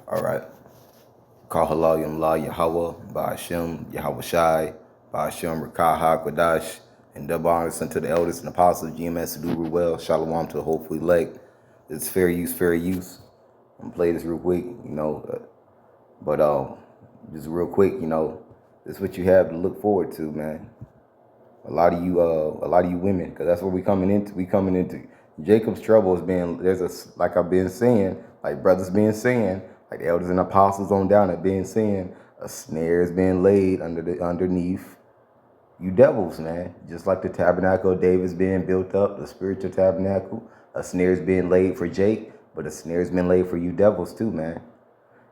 All right. Call halal yam la Yahweh, Ba'ashem, Yahweh Shai, Ba'ashem, Rakah HaKodash, and double honors unto the elders and apostles, GMS, do well. Shalom to the hopefully elect. It's fair use, fair use. I'm gonna play this real quick, but just real quick, this is what you have to look forward to, man. A lot of you women, because that's what we coming into. We coming into Jacob's trouble is being like I've been saying, like brothers been saying, like the elders and apostles on down have been saying, a snare is being laid underneath you devils, man. Just like the tabernacle of David's being built up, the spiritual tabernacle, a snare is being laid for Jake, but a snare has been laid for you devils too, man.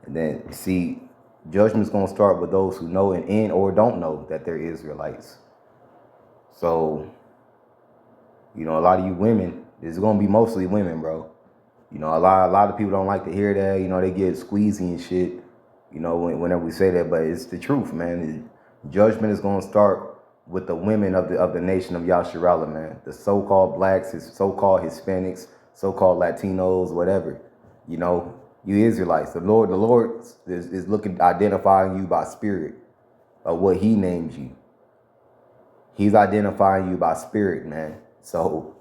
And then see, judgment's gonna start with those who know and or don't know that they're Israelites. So, a lot of you women, it's gonna be mostly women, bro. A lot of people don't like to hear that. They get squeezy and shit. Whenever we say that, but it's the truth, man. Judgment is gonna start with the women of the nation of Yasharallah, man. The so-called blacks, so-called Hispanics, so-called Latinos, whatever. You Israelites. The Lord is looking, identifying you by spirit of what He names you. He's identifying you by spirit, man. So,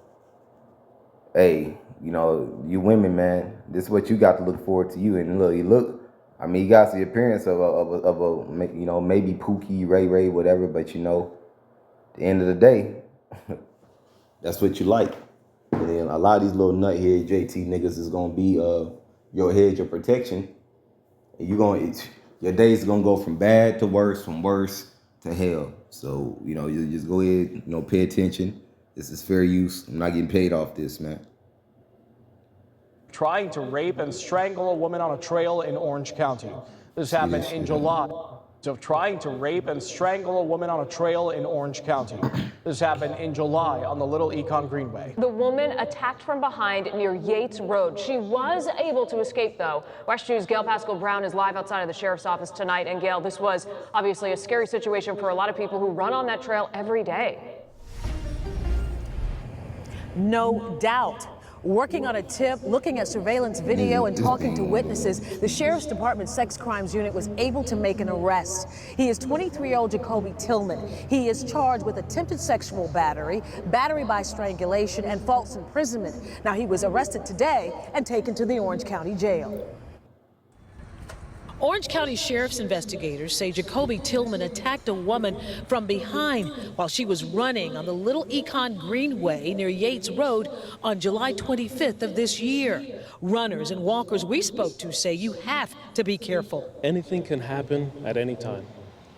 hey, you women, man, this is what you got to look forward to you. And look, I mean, you got the appearance of a maybe Pookie, Ray, whatever, but at the end of the day, that's what you like. And then a lot of these little nuthead JT niggas is gonna be your hedge of protection. And your days are gonna go from bad to worse, from worse to hell. So, you just go ahead, pay attention. This is fair use. I'm not getting paid off this, man. Trying to rape and strangle a woman on a trail in Orange County. This happened in July. Of trying to rape and strangle a woman on a trail in Orange County. This happened in July on the Little Econ Greenway. The woman attacked from behind near Yates Road. She was able to escape, though. West News' Gail Pascal Brown is live outside of the sheriff's office tonight. And Gail, this was obviously a scary situation for a lot of people who run on that trail every day. No doubt. Working on a tip, looking at surveillance video, and talking to witnesses, the Sheriff's Department Sex Crimes Unit was able to make an arrest. He is 23-year-old Jacoby Tillman. He is charged with attempted sexual battery, battery by strangulation, and false imprisonment. Now, he was arrested today and taken to the Orange County Jail. Orange County Sheriff's investigators say Jacoby Tillman attacked a woman from behind while she was running on the Little Econ Greenway near Yates Road on July 25th of this year. Runners and walkers we spoke to say you have to be careful. Anything can happen at any time.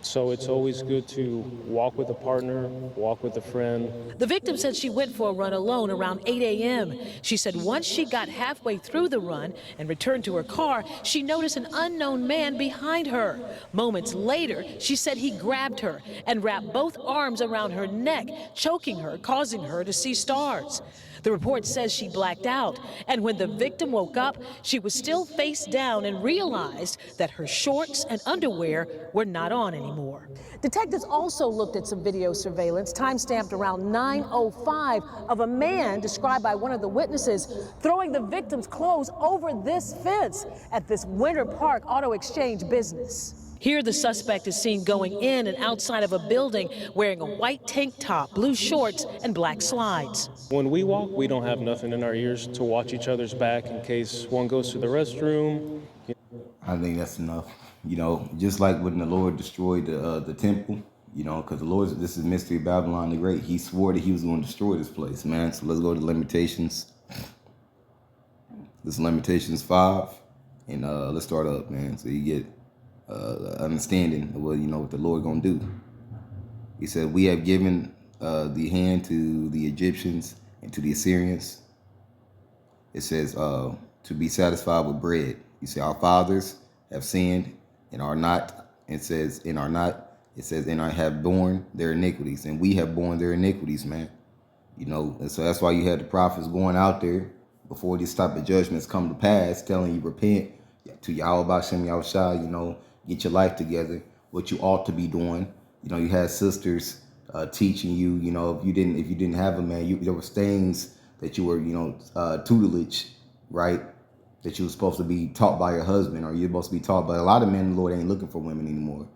So it's always good to walk with a partner, walk with a friend. The victim said she went for a run alone around 8 a.m. She said once she got halfway through the run and returned to her car, she noticed an unknown man behind her. Moments later, she said he grabbed her and wrapped both arms around her neck, choking her, causing her to see stars. The report says she blacked out, and when the victim woke up, she was still face down and realized that her shorts and underwear were not on anymore. Detectives also looked at some video surveillance, time-stamped around 9:05, of a man described by one of the witnesses throwing the victim's clothes over this fence at this Winter Park Auto Exchange business. Here, the suspect is seen going in and outside of a building wearing a white tank top, blue shorts, and black slides. When we walk, we don't have nothing in our ears to watch each other's back in case one goes to the restroom. I think that's enough. Just like when the Lord destroyed the temple, because the Lord, this is Mystery Babylon the Great. He swore that He was going to destroy this place, man. So let's go to Lamentations. This is Lamentations 5, and let's start up, man. So you get understanding of what the Lord gonna do. He said, we have given the hand to the Egyptians and to the Assyrians. It says to be satisfied with bread. He said our fathers have sinned and are not. It says and are not. It says and I have borne their iniquities, and we have borne their iniquities, man. And so that's why you had the prophets going out there before these type of judgments come to pass, telling you repent to Yahweh B'Shem Yahushua, get your life together, what you ought to be doing. You had sisters teaching you, if you didn't have a man, there were things that you were, tutelage, right? that you were supposed to be taught by your husband, or you're supposed to be taught by. A lot of men, the Lord ain't looking for women anymore.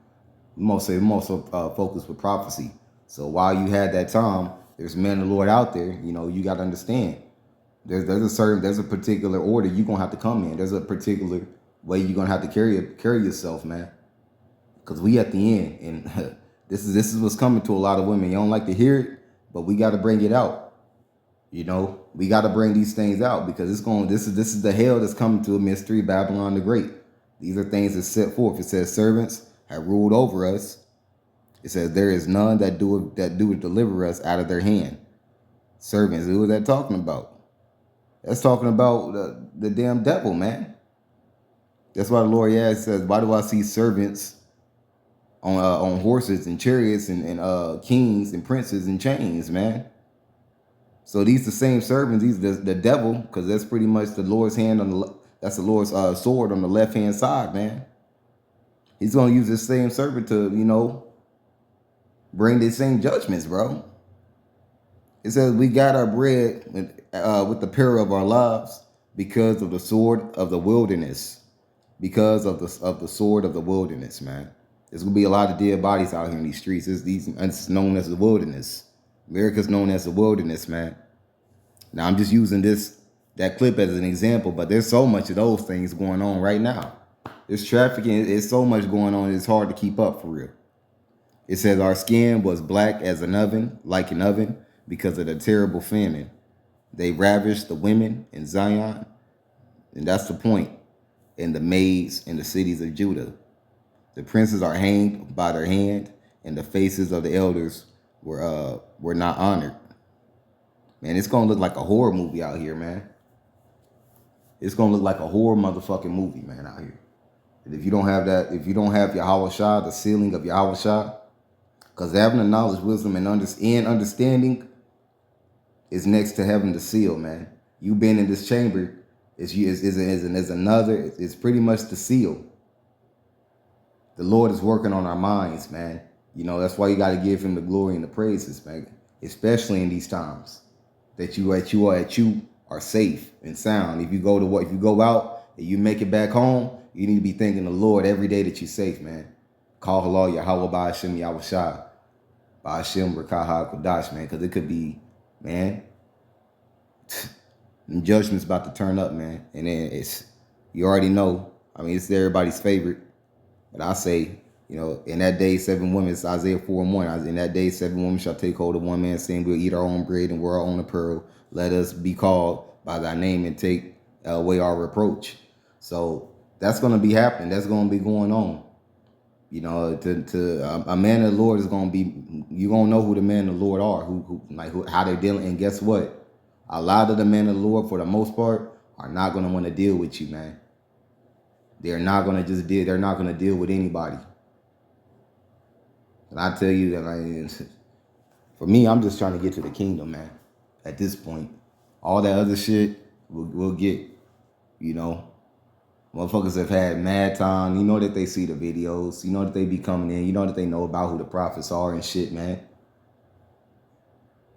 Most focused with prophecy. So while you had that time, there's men of the Lord out there. You got to understand. There's a particular order you're gonna have to come in. There's a particular way you're gonna have to carry yourself, man. Because we at the end, and this is what's coming to a lot of women. You don't like to hear it, but we got to bring it out. We got to bring these things out, because this is the hell that's coming to a mystery, Babylon the Great. These are things that set forth. It says servants have ruled over us. It says there is none that do deliver us out of their hand. Servants, who is that talking about? That's talking about the damn devil, man. That's why the Lord says, why do I see servants on horses and chariots and kings and princes in chains, man? So these the same servants. These the devil, because that's pretty much the Lord's hand that's the Lord's sword on the left hand side, man. He's gonna use this same servant to bring these same judgments, bro. It says we got our bread with the peril of our lives because of the sword of the wilderness. Because of the sword of the wilderness, man. There's gonna be a lot of dead bodies out here in these streets. It's known as the wilderness. America's known as the wilderness, man. Now I'm just using that clip as an example, but there's so much of those things going on right now. There's trafficking. There's so much going on. It's hard to keep up for real. It says our skin was black as an oven, like an oven, because of the terrible famine. They ravished the women in Zion, and that's the point. And the maids in the cities of Judah. The princes are hanged by their hand, and the faces of the elders were not honored. Man, it's gonna look like a horror movie out here, man. It's gonna look like a horror motherfucking movie, man, out here. And if you don't have Yahweh Shah, the sealing of Yahweh Shah, because having the knowledge, wisdom, and understanding is next to having the seal, man. You being in this chamber is another. It's pretty much the seal. The Lord is working on our minds, man. That's why you got to give him the glory and the praises, man. Especially in these times that you are safe and sound. If you go out and you make it back home, you need to be thanking the Lord every day that you're safe, man. Call halal Yahweh by Hashem Yahweh Shai by Hashem Rakaha Kodash, man, because it could be, man. And judgment's about to turn up, man. And then you already know. I mean, it's everybody's favorite. But I say, in that day, 7 women, it's Isaiah 4:1. In that day, 7 women shall take hold of one man, saying, we'll eat our own bread and wear our own apparel. Let us be called by thy name and take away our reproach. So that's going to be happening. That's going to be going on. A man of the Lord is going to be, you're going to know who the men of the Lord are, how they're dealing. And guess what? A lot of the men of the Lord, for the most part, are not going to want to deal with you, man. They're not going to deal with anybody. And I tell you that, for me, I'm just trying to get to the kingdom, man. At this point, all that other shit, we'll get. Motherfuckers have had mad time. You know that they see the videos. You know that they be coming in. You know that they know about who the prophets are and shit, man.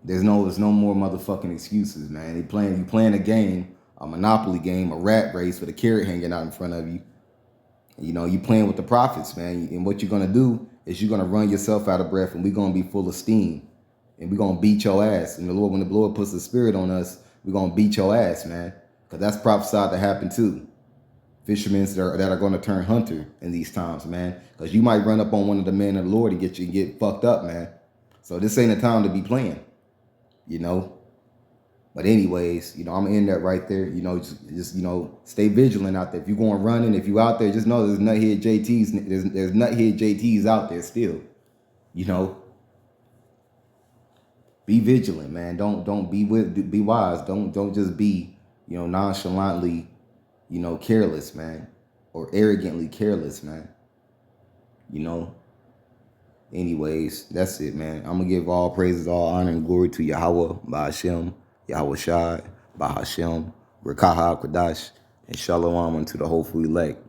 There's no more motherfucking excuses, man. You playing a game, a Monopoly game, a rat race with a carrot hanging out in front of you. You playing with the prophets, man. And what you're gonna do is you're gonna run yourself out of breath, and we're gonna be full of steam, and we're gonna beat your ass. And when the Lord puts the Spirit on us, we're gonna beat your ass, man. Because that's prophesied to happen too. Fishermen that are gonna turn hunter in these times, man. Because you might run up on one of the men of the Lord and get fucked up, man. So this ain't a time to be playing. But anyways, I'm gonna end that right there. Just stay vigilant out there. If you're going running, if you out there, just know there's nuthead JTs. There's nuthead JTs out there still. Be vigilant, man. Don't be wise. Don't just be nonchalantly careless, man, or arrogantly careless, man. Anyways, that's it, man. I'm gonna give all praises, all honor, and glory to Yahweh by Hashem, Yahweh Shai by Hashem, Rakaha Kodash, and Shalom unto the hopeful elect.